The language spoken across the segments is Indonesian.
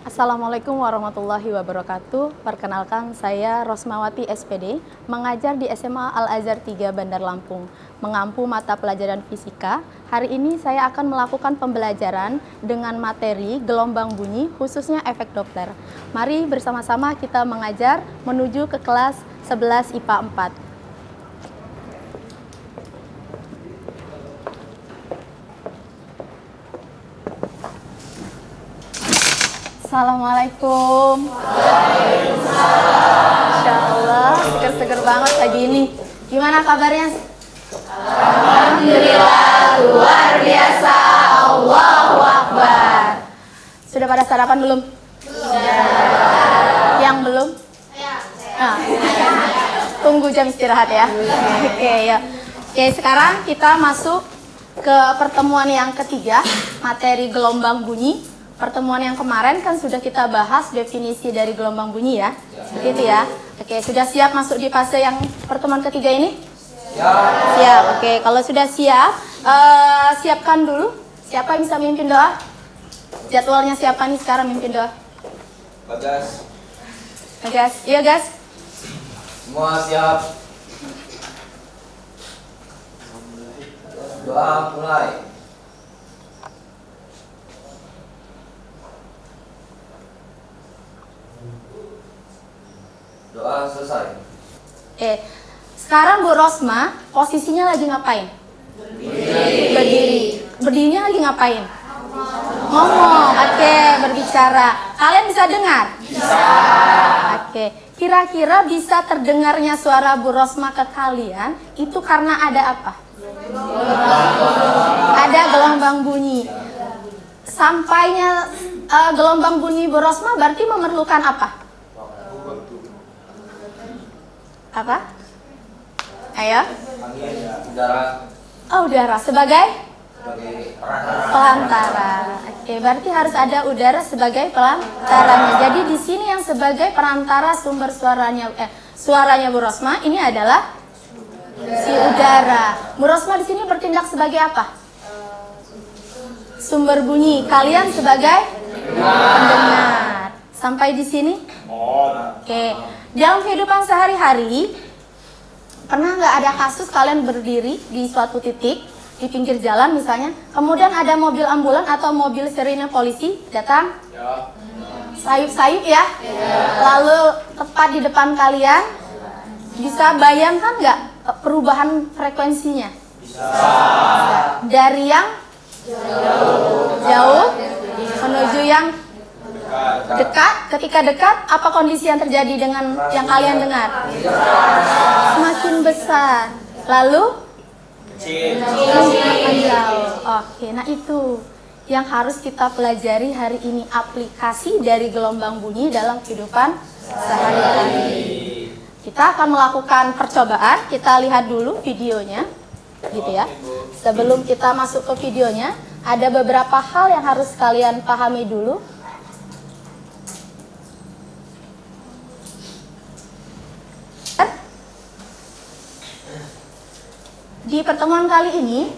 Assalamualaikum warahmatullahi wabarakatuh. Perkenalkan, saya Rosmawati SPD, mengajar di SMA Al-Azhar 3 Bandar Lampung, mengampu mata pelajaran fisika. Hari ini saya akan melakukan pembelajaran dengan materi gelombang bunyi, khususnya efek Doppler. Mari bersama-sama kita mengajar menuju ke kelas 11 IPA 4. Assalamualaikum. Waalaikumsalam. Masya Allah, seger-seger banget pagi ini. Gimana kabarnya? Alhamdulillah, luar biasa. Allahu Akbar. Sudah pada sarapan belum? Sudah. Yang belum? Nah, tunggu jam istirahat ya. Oke ya. Oke, sekarang kita masuk ke pertemuan yang ketiga, materi gelombang bunyi. Pertemuan yang kemarin kan sudah kita bahas definisi dari gelombang bunyi ya. Seperti itu ya. Oke, sudah siap masuk di fase yang pertemuan ketiga ini? Siap. Siap. Oke, kalau sudah siap, siapkan dulu. Siapa yang bisa mimpin doa? Jadwalnya siapa nih sekarang mimpin doa? Bagas. Bagas. Iya, Gas. Semua siap. Doa mulai. Doa selesai. Sekarang Bu Rosma posisinya lagi ngapain? Berdiri. Berdirinya lagi ngapain? Ngomong. Oke, berbicara. Kalian bisa dengar? Bisa. Oke. Kira-kira bisa terdengarnya suara Bu Rosma ke kalian itu karena ada apa? Ada gelombang bunyi. Sampainya gelombang bunyi Bu Rosma berarti memerlukan apa? Apa? Ayo. Udara. Oh, udara sebagai Sebagai pelantara. Oke, berarti harus ada udara sebagai pelantaranya. Jadi di sini yang sebagai perantara sumber suaranya Bu Rosma ini adalah si udara. Bu Rosma di sini bertindak sebagai apa? Sumber bunyi. Kalian sebagai pendengar. Sampai di sini? Oke. Dalam kehidupan sehari-hari, pernah nggak ada kasus kalian berdiri di suatu titik, di pinggir jalan misalnya, kemudian ada mobil ambulan atau mobil sirine polisi datang? Ya. Sayup-sayup ya? Lalu tepat di depan kalian, bisa bayangkan nggak perubahan frekuensinya? Bisa. Dari yang jauh menuju yang dekat. Ketika dekat, apa kondisi yang terjadi dengan yang kalian dengar? Semakin besar. Lalu semakin jauh. Oke, nah itu yang harus kita pelajari hari ini, aplikasi dari gelombang bunyi dalam kehidupan sehari-hari. Kita akan melakukan percobaan. Kita lihat dulu videonya, gitu ya. Sebelum kita masuk ke videonya, ada beberapa hal yang harus kalian pahami dulu. Di pertemuan kali ini,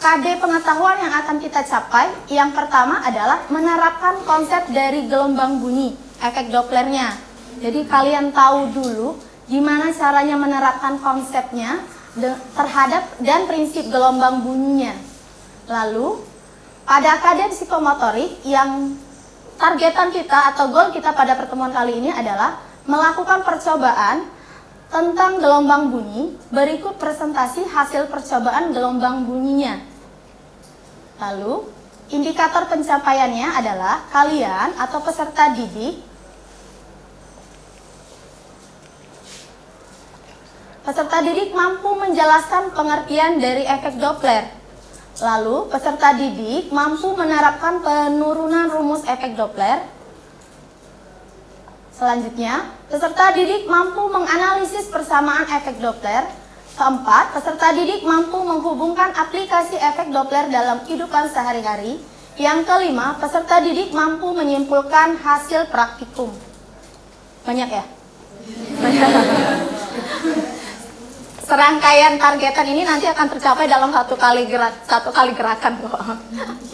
KD pengetahuan yang akan kita capai, yang pertama adalah menerapkan konsep dari gelombang bunyi, efek Dopplernya. Jadi kalian tahu dulu gimana caranya menerapkan konsepnya terhadap dan prinsip gelombang bunyinya. Lalu, pada KD psikomotorik yang targetan kita atau goal kita pada pertemuan kali ini adalah melakukan percobaan tentang gelombang bunyi. Berikut presentasi hasil percobaan gelombang bunyinya. Lalu, indikator pencapaiannya adalah kalian atau peserta didik mampu menjelaskan pengertian dari efek Doppler. Lalu, peserta didik mampu menerapkan penurunan rumus efek Doppler. Selanjutnya, peserta didik mampu menganalisis persamaan efek Doppler. Keempat, peserta didik mampu menghubungkan aplikasi efek Doppler dalam kehidupan sehari-hari. Yang kelima, peserta didik mampu menyimpulkan hasil praktikum. Banyak ya? Banyak. Serangkaian targetan ini nanti akan tercapai dalam satu kali gerakan kok.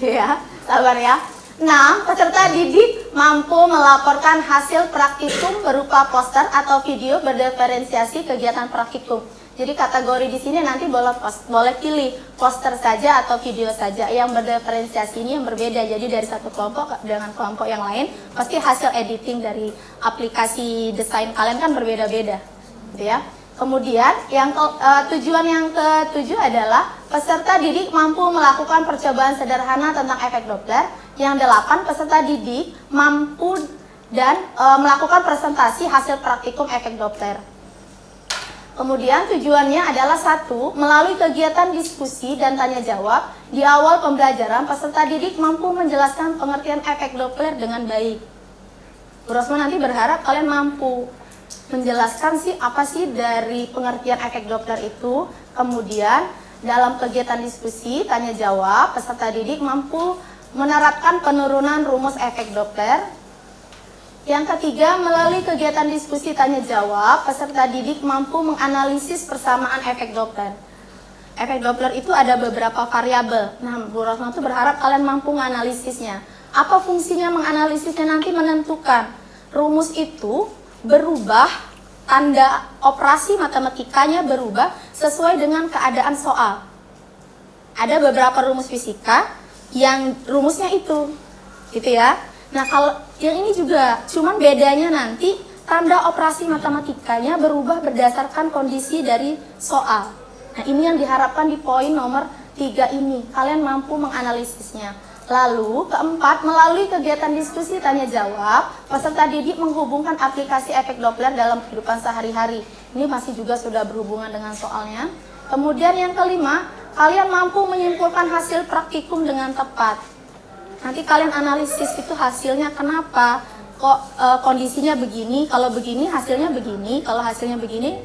Ya, sabar ya. 6. Peserta didik mampu melaporkan hasil praktikum berupa poster atau video berdiferensiasi kegiatan praktikum. Jadi kategori di sini nanti boleh pilih poster saja atau video saja. Yang berdiferensiasi ini yang berbeda. Jadi dari satu kelompok dengan kelompok yang lain pasti hasil editing dari aplikasi desain kalian kan berbeda-beda, gitu ya. Kemudian tujuan yang ketujuh adalah peserta didik mampu melakukan percobaan sederhana tentang efek Doppler. Yang 8, peserta didik mampu dan melakukan presentasi hasil praktikum efek Doppler. Kemudian tujuannya adalah 1, melalui kegiatan diskusi dan tanya jawab di awal pembelajaran, peserta didik mampu menjelaskan pengertian efek Doppler dengan baik. Bu Rosma nanti berharap kalian mampu menjelaskan apa sih dari pengertian efek Doppler itu. Kemudian dalam kegiatan diskusi tanya jawab, peserta didik mampu menerapkan penurunan rumus efek Doppler. Yang ketiga, melalui kegiatan diskusi tanya jawab, peserta didik mampu menganalisis persamaan efek Doppler. Efek Doppler itu ada beberapa variabel. Nah, Bu Rosma itu berharap kalian mampu menganalisisnya. Apa fungsinya menganalisisnya? Nanti menentukan rumus itu berubah, tanda operasi matematikanya berubah sesuai dengan keadaan soal. Ada beberapa rumus fisika yang rumusnya itu, gitu ya. Nah, kalau yang ini juga, cuman bedanya nanti tanda operasi matematikanya berubah berdasarkan kondisi dari soal. Nah, ini yang diharapkan di poin nomor 3 ini. Kalian mampu menganalisisnya. Lalu, keempat, melalui kegiatan diskusi tanya jawab, peserta didik menghubungkan aplikasi efek Doppler dalam kehidupan sehari-hari. Ini masih juga sudah berhubungan dengan soalnya. Kemudian yang kelima, kalian mampu menyimpulkan hasil praktikum dengan tepat. Nanti kalian analisis itu hasilnya kenapa, kok kondisinya begini, kalau begini hasilnya begini, kalau hasilnya begini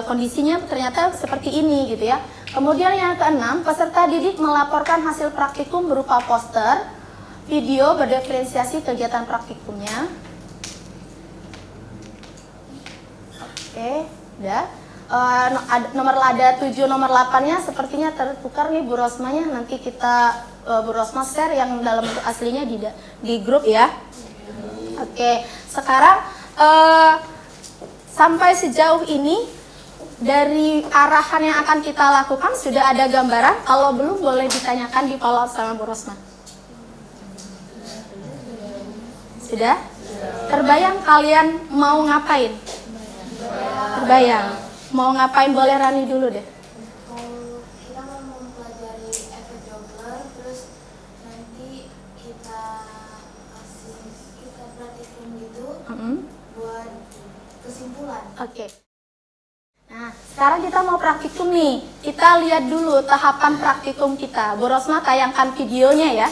kondisinya ternyata seperti ini, gitu ya. Kemudian yang keenam, peserta didik melaporkan hasil praktikum berupa poster, video berdiferensiasi kegiatan praktikumnya. Oke, udah. Nomor ada 7, nomor 8-nya sepertinya tertukar nih Bu Rosmanya. Nanti kita Bu Rosma share yang dalam bentuk aslinya di grup ya. Oke, sekarang sampai sejauh ini dari arahan yang akan kita lakukan sudah ada gambaran. Kalau belum boleh ditanyakan di follow up sama Bu Rosma. Sudah? Terbayang kalian mau ngapain? Terbayang. Mau ngapain? Boleh Rani dulu deh. Kita mau mempelajari efek Doppler, terus nanti kita praktikum gitu buat kesimpulan. Oke. Nah, sekarang kita mau praktikum nih. Kita lihat dulu tahapan praktikum kita. Bu Rosma tayangkan videonya ya.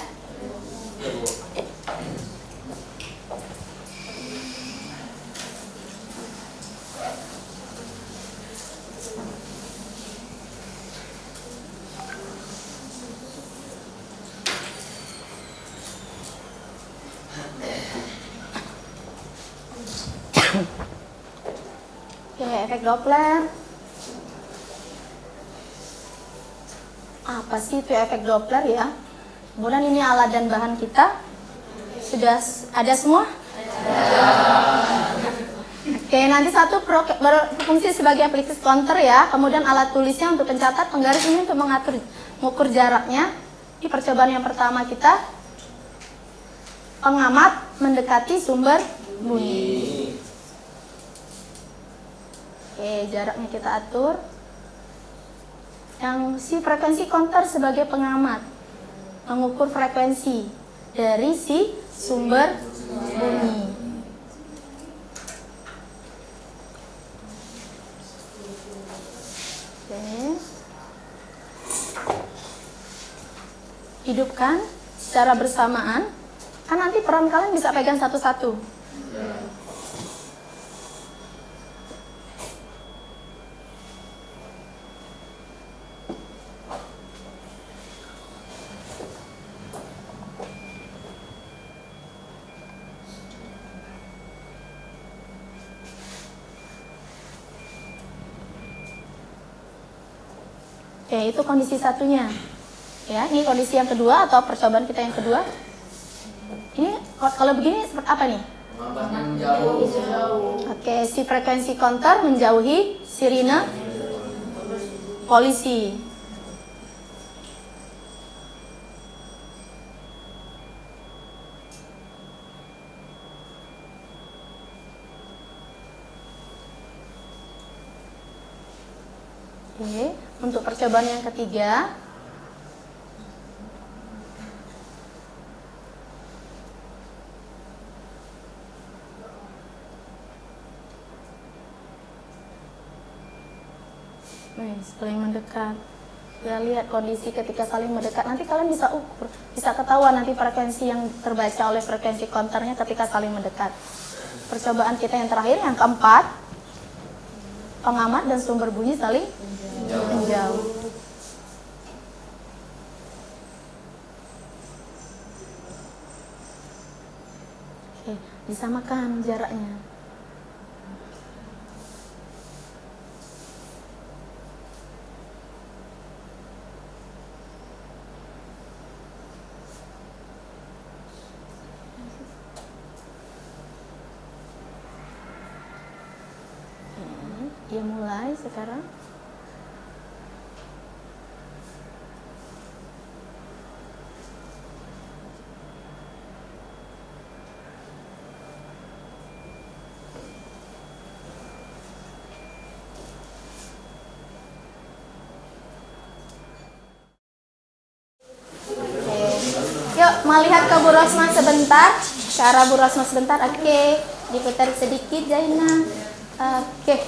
Oke, efek Doppler. Apa sih itu efek Doppler ya? Kemudian ini alat dan bahan kita. Sudah ada semua? Oke, nanti satu berfungsi sebagai aplikasi counter ya. Kemudian alat tulisnya untuk pencatat, penggaris ini untuk mengukur jaraknya. Ini percobaan yang pertama kita. Pengamat mendekati sumber bunyi. Oke, jaraknya kita atur. Yang si frekuensi counter sebagai pengamat, mengukur frekuensi dari si sumber bunyi. Oke. Hidupkan secara bersamaan. Kan nanti peran kalian bisa pegang satu-satu. Oke, itu kondisi satunya. Ya, ini kondisi yang kedua atau percobaan kita yang kedua. Ini Kalau begini seperti apa nih? menjauh. Oke, si frekuensi counter menjauhi sirine polisi. Oke, untuk percobaan yang ketiga. Saling mendekat. Ya, lihat kondisi ketika saling mendekat. Nanti kalian bisa ukur, bisa ketahuan nanti frekuensi yang terbaca oleh frekuensi counternya ketika saling mendekat. Percobaan kita yang terakhir, yang keempat, pengamat dan sumber bunyi saling menjauh. Oke, disamakan jaraknya. Dia mulai sekarang. Yuk, melihat ke Bu Rosma sebentar. Ke arah Bu Rosma sebentar. Oke, diputar sedikit Zaina. Oke.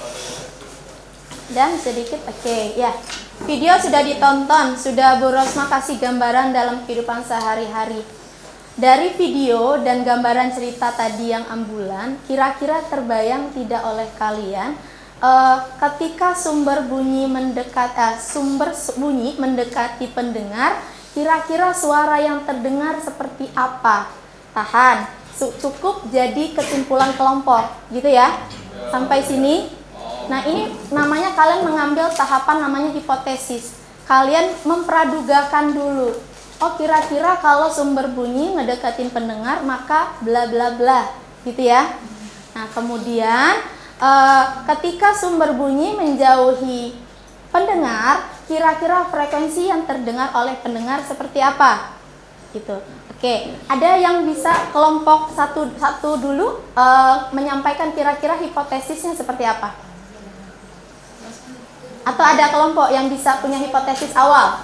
Dan sedikit, oke, ya. Video sudah ditonton, sudah Bu Rosma kasih gambaran dalam kehidupan sehari-hari. Dari video dan gambaran cerita tadi yang ambulan, kira-kira terbayang tidak oleh kalian ketika sumber bunyi mendekati pendengar, kira-kira suara yang terdengar seperti apa? Tahan, cukup jadi kesimpulan kelompok, gitu ya. Sampai sini. Nah, ini namanya kalian mengambil tahapan namanya hipotesis. Kalian mempradugakan dulu. Oh, kira-kira kalau sumber bunyi ngedekatin pendengar, maka bla bla bla, gitu ya. Nah, kemudian ketika sumber bunyi menjauhi pendengar, kira-kira frekuensi yang terdengar oleh pendengar seperti apa? Gitu. Oke, ada yang bisa kelompok satu dulu menyampaikan kira-kira hipotesisnya seperti apa? Atau ada kelompok yang bisa punya hipotesis awal?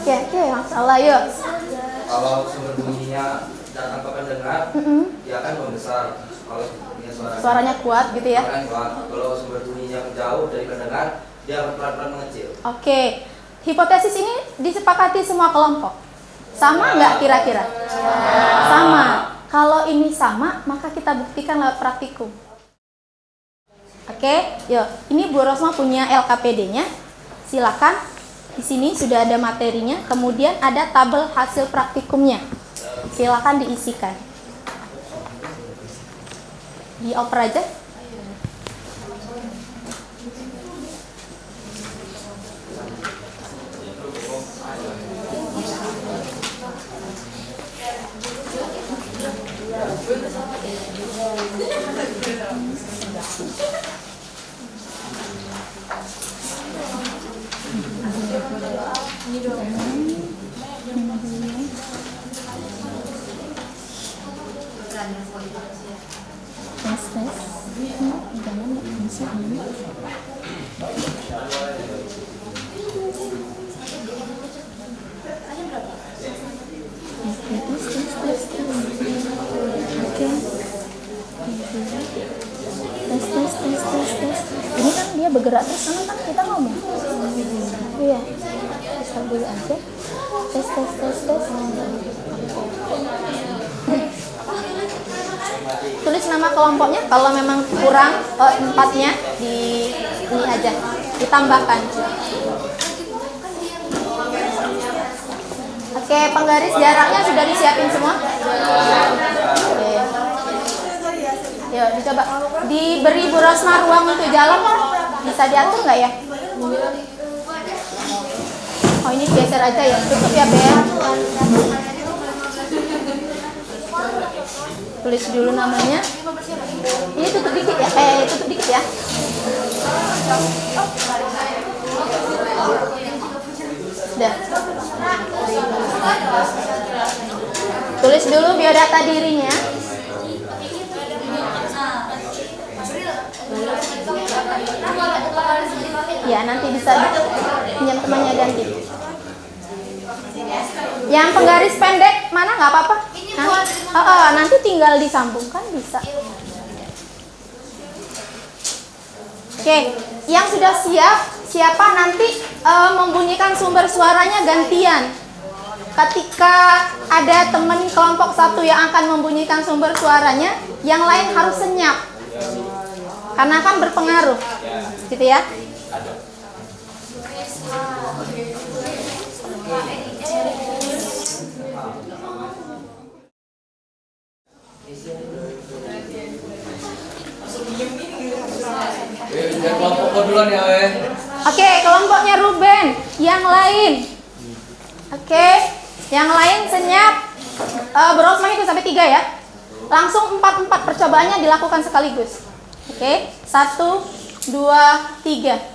Oke, masalah yuk. Kalau sumber bunyinya datang ke pendengar, dia akan membesar. Kalau Suaranya kuat gitu ya. Kalau sumber bunyinya jauh dari pendengar, dia akan pelan-pelan mengecil. Oke, hipotesis ini disepakati semua kelompok. Sama nggak kira-kira? Sama. Kalau ini sama, maka kita buktikan lewat praktikum. Oke, yuk. Ini Bu Rosma punya LKPD-nya. Silakan. Di sini sudah ada materinya. Kemudian ada tabel hasil praktikumnya. Silakan diisikan. Dioper aja. Ini kan dia bergerak terus karena kan kita ngomong. Iya. Bisa dulu aja. Tes. Tulis nama kelompoknya. Kalau memang kurang empatnya di ini aja ditambahkan. Oke. Oke, penggaris jaraknya sudah disiapin semua? Oke. Yuk, dicoba. Diberi Bu Rosma ruang untuk jalan, bisa diatur nggak ya? Oh, ini geser aja ya, tutup ya, Ben. Tulis dulu namanya. Ini tutup dikit ya, tutup dikit ya. Udah. Tulis dulu biodata dirinya. Ya, nanti bisa pinjam temannya ganti. Yang penggaris pendek mana nggak apa-apa. Nanti tinggal disambungkan bisa. Oke, yang sudah siap, siapa nanti membunyikan sumber suaranya gantian. Ketika ada teman kelompok satu yang akan membunyikan sumber suaranya, yang lain harus senyap. Karena kan berpengaruh. Gitu ya. Kelompok duluan ya, Oke, kelompoknya Ruben. Yang lain. Oke, yang lain senyap. Berosma itu sampai 3 ya. Langsung 4 percobaannya dilakukan sekaligus. Oke, 1, 2, 3.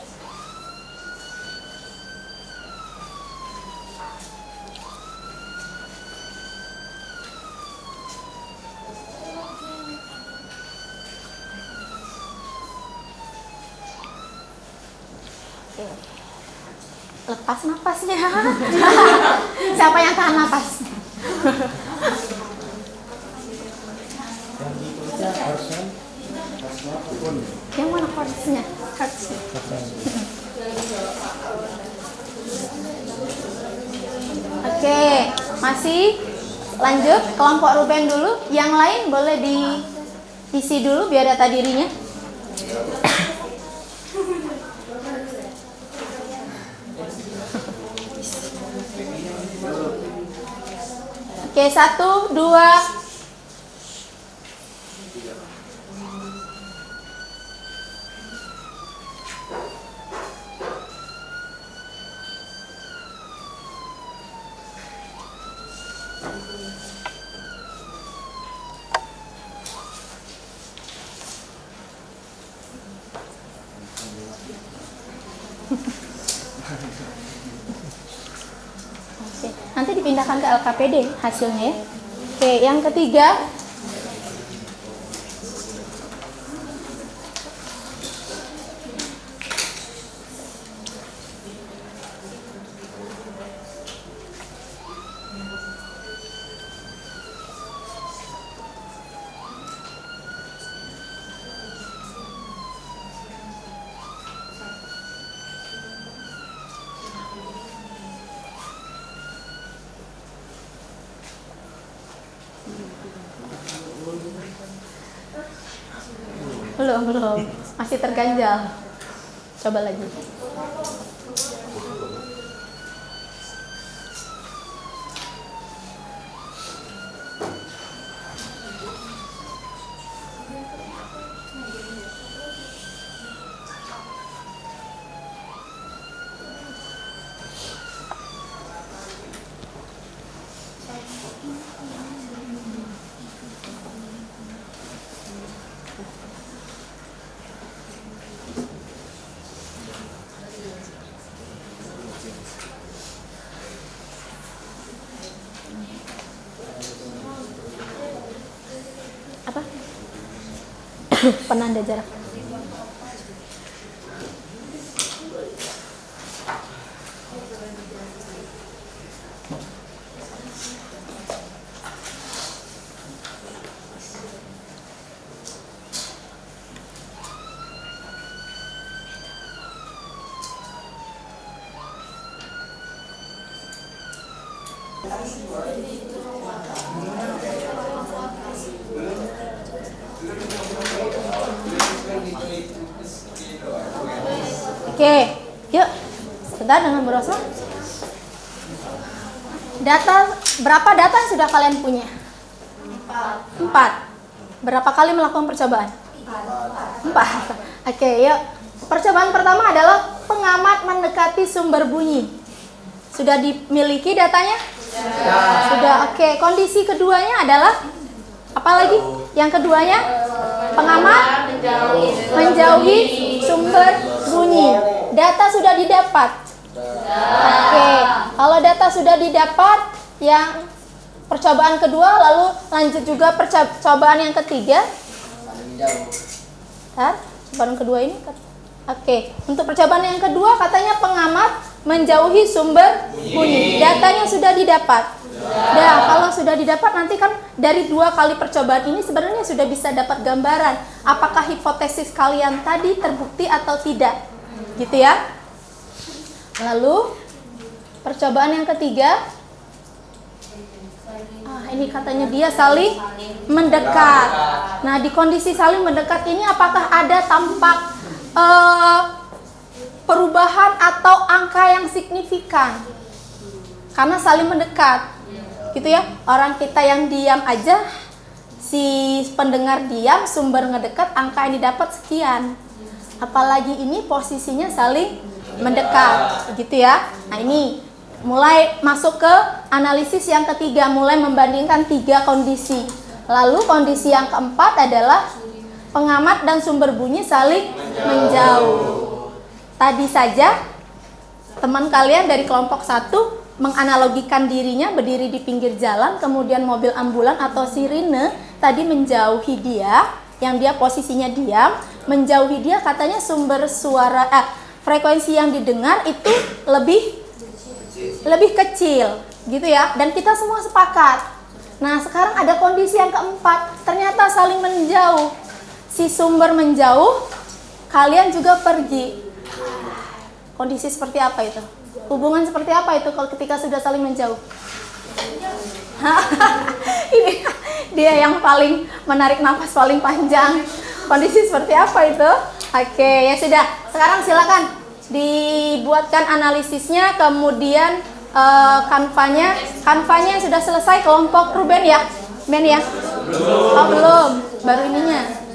Lepas napasnya. Siapa yang tahan napas? Yang mana chordsnya? Oke, masih lanjut kelompok Ruben dulu. Yang lain boleh diisi dulu biodata dirinya. Oke, 1, 2. Oke, nanti dipindahkan ke LKPD hasilnya ya. Oke, yang ketiga. Belum. Masih terganjal. Coba lagi. Apa? Penanda jarak. Oke, yuk. Sebentar dengan Bu Rosma. Berapa data yang sudah kalian punya? 4. Berapa kali melakukan percobaan? 4. Oke, yuk. Percobaan pertama adalah pengamat mendekati sumber bunyi. Sudah dimiliki datanya? Sudah. Oke, kondisi keduanya adalah apa lagi? Yang keduanya pengamat menjauhi sumber bunyi. Data sudah didapat. Oke, kalau data sudah didapat, yang percobaan kedua, lalu lanjut juga percobaan yang ketiga. Percobaan kedua ini. Oke, untuk percobaan yang kedua katanya pengamat menjauhi sumber bunyi. Datanya sudah didapat. Nah, kalau sudah didapat nanti kan dari 2 kali percobaan ini sebenarnya sudah bisa dapat gambaran apakah hipotesis kalian tadi terbukti atau tidak. Gitu ya. Lalu percobaan yang ketiga, ini katanya dia saling mendekat. Nah, di kondisi saling mendekat ini apakah ada tampak perubahan atau angka yang signifikan? Karena saling mendekat, gitu ya. Orang kita yang diam aja, si pendengar diam, sumber ngedekat, angka yang didapat sekian. Apalagi ini posisinya saling mendekat, gitu ya. Nah, ini mulai masuk ke analisis yang ketiga, mulai membandingkan 3 kondisi. Lalu kondisi yang keempat adalah pengamat dan sumber bunyi saling menjauh. Tadi saja teman kalian dari kelompok 1 menganalogikan dirinya berdiri di pinggir jalan, kemudian mobil ambulan atau sirine tadi menjauhi dia, yang dia posisinya diam, menjauhi dia, katanya sumber suara frekuensi yang didengar itu lebih kecil, gitu ya. Dan kita semua sepakat. Nah, sekarang ada kondisi yang keempat, ternyata saling menjauh. Si sumber menjauh, kalian juga pergi. Kondisi seperti apa itu? Hubungan seperti apa itu kalau ketika sudah saling menjauh? Ini dia yang paling menarik nafas paling panjang. Kondisi seperti apa itu? Oke, ya sudah. Sekarang silakan dibuatkan analisisnya, kemudian kanvanya sudah selesai. Kelompok Ruben ya? Ben ya? Oh, belum. Baru ininya.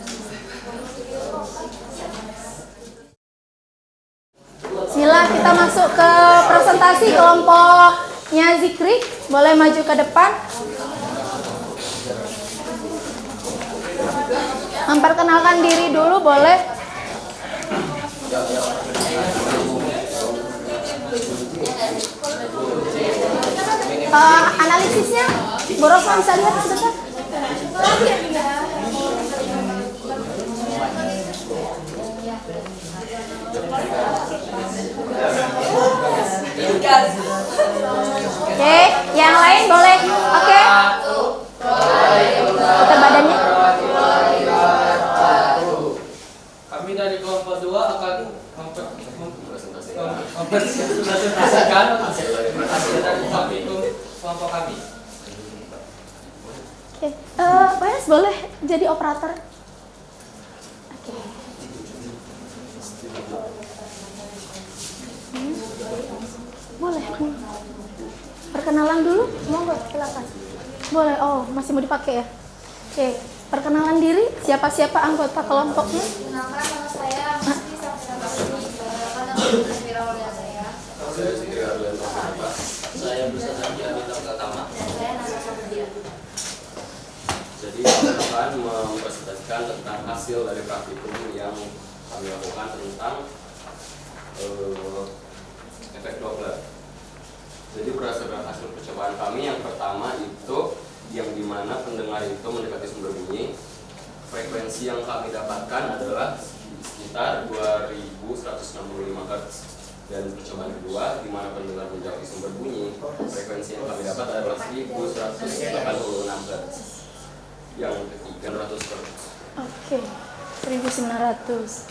Bismillah, kita masuk ke presentasi kelompoknya Zikri. Boleh maju ke depan. Memperkenalkan diri dulu boleh. Analisisnya, Bu Rosman bisa lihat sebentar. Oke, yang lain boleh. Oke. Putar badannya. Kami dari kelompok 2 akan mempresentasikan hasil dari praktikum kelompok kami. Oke, Mas boleh jadi operator. Oke. Boleh. Perkenalan dulu, monggo silakan. Boleh. Oh, masih mau dipakai ya? Oke, perkenalan diri, siapa-siapa anggota kelompoknya? Nama saya Musti Safira. Saya bersama Dianita Pratama. Saya Nasa Sabdia. Jadi kami akan mempresentasikan tentang hasil dari praktikum yang kami lakukan tentang efek Doppler. Jadi berdasarkan hasil percobaan kami, yang pertama itu yang dimana pendengar itu mendekati sumber bunyi, frekuensi yang kami dapatkan adalah sekitar 2165 Hz. Dan percobaan kedua, di mana pendengar menjauhi sumber bunyi, frekuensi yang kami dapat adalah 1186 Hz. Yang ketiga 100 Hz. Oke, 1900.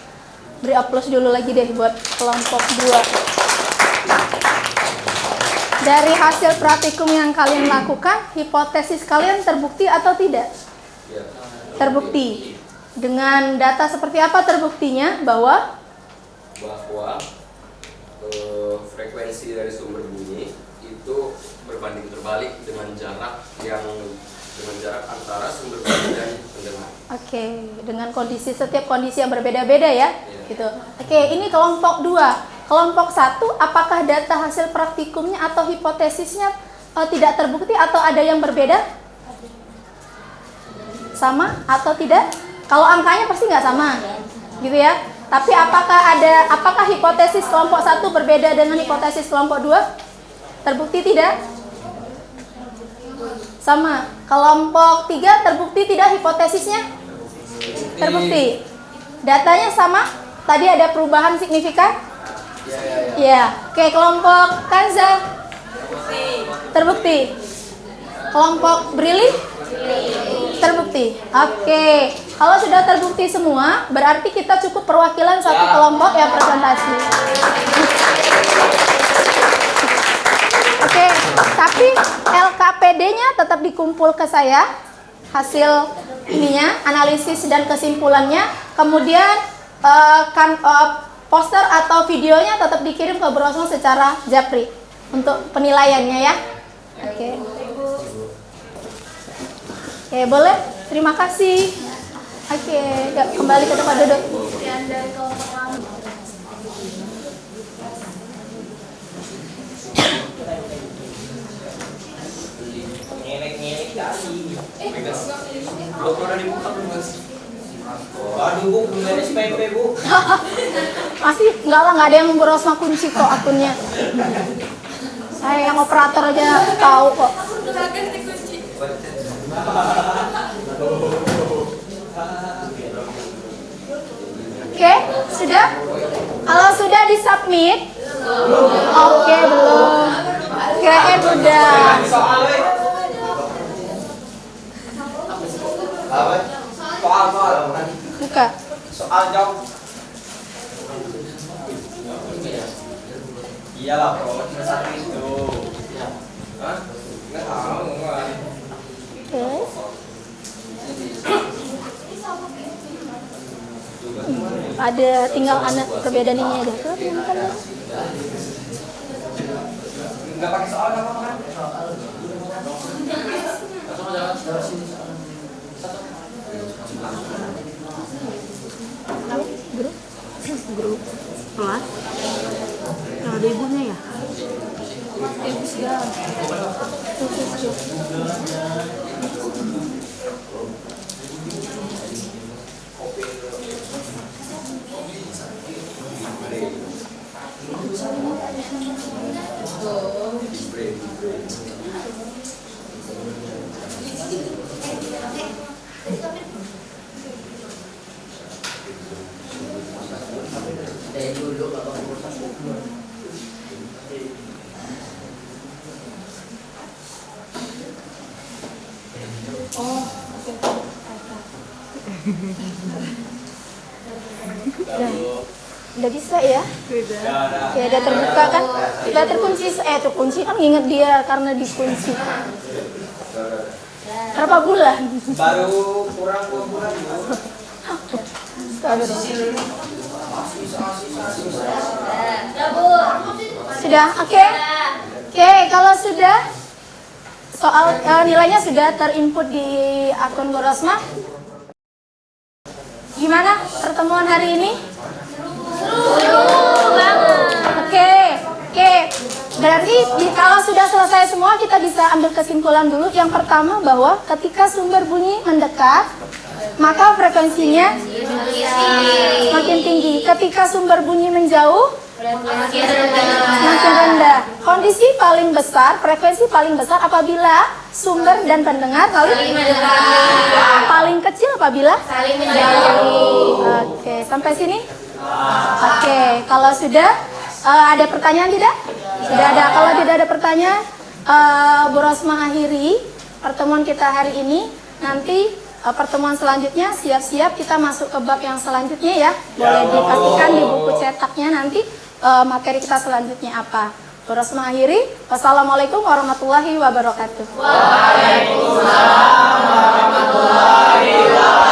Beri aplaus dulu lagi deh buat kelompok 2. Dari hasil praktikum yang kalian lakukan, hipotesis kalian terbukti atau tidak? Ya, Terbukti. Dengan data seperti apa terbuktinya? Bahwa frekuensi dari sumber bunyi itu berbanding terbalik dengan jarak antara sumber bunyi dan pendengar. Oke, dengan setiap kondisi yang berbeda-beda ya. Iya. Gitu. Oke, ini kelompok 2. Kelompok 1, apakah data hasil praktikumnya atau hipotesisnya tidak terbukti atau ada yang berbeda? Sama atau tidak? Kalau angkanya pasti nggak sama, gitu ya. Tapi apakah hipotesis kelompok 1 berbeda dengan hipotesis kelompok 2? Terbukti tidak? Sama. Kelompok 3 terbukti tidak hipotesisnya? Terbukti. Datanya sama? Tadi ada perubahan signifikan? Ya. Oke, kelompok Kanza? Terbukti. Kelompok Brili? Terbukti. Oke. Kalau sudah terbukti semua, berarti kita cukup perwakilan satu kelompok yang presentasi. Oke, tapi LKPD-nya tetap dikumpul ke saya, hasil ininya, analisis dan kesimpulannya. Kemudian poster atau videonya tetap dikirim ke Bu Rosma secara japri untuk penilaiannya ya. Oke. Oke, boleh? Terima kasih. Oke, kembali ke tempat duduk. Dan dari kelompok kami. Ngelek-ngelek kali. Blok udah dibuka belum, Mas? Aduh, Bu, belum ada SPP, Bu. Masih enggak lah, nggak ada yang Bu Rosma kunci kok akunnya. Saya yang operator aja tahu kok. Oke, sudah? Kalau sudah disubmit? Oke, belum. Kirain udah. Soal. Buka. Soal jawab. Iyalah, Bro. Cuma satu itu. Hah? Nggak tahu, enggak. Oke. Ada tinggal anak perbedaan ini aja tuh. Nggak pakai soal nggak apa-apa kan? Grup kelas. Nah, ada ibunya ya? Ibu segala. Udah bisa ya? Ya udah terbuka kan? Udah terkunci kan inget dia karena dikunci. Berapa bulan? Baru kurang 2 bulan. Sudah, oke? Oke, kalau sudah soal nilainya sudah terinput di akun Bu Rosma. Gimana pertemuan hari ini? Seru banget. Oke. Berarti kalau sudah selesai semua kita bisa ambil kesimpulan dulu. Yang pertama bahwa ketika sumber bunyi mendekat, maka frekuensinya semakin tinggi. Ketika sumber bunyi menjauh, semakin rendah. Kondisi paling besar, frekuensi paling besar apabila sumber dan pendengar saling mendekat. Paling kecil apabila Saling menjauh. Oke, sampai sini? Oke, kalau sudah ada pertanyaan tidak? Tidak ada. Kalau tidak ada pertanyaan, Bu Rosma akhiri pertemuan kita hari ini. Nanti pertemuan selanjutnya siap-siap kita masuk ke bab yang selanjutnya ya. Boleh dipastikan di buku cetaknya nanti materi kita selanjutnya apa. Bu Rosma akhiri. Wassalamualaikum warahmatullahi wabarakatuh. Waalaikumsalam warahmatullahi wabarakatuh.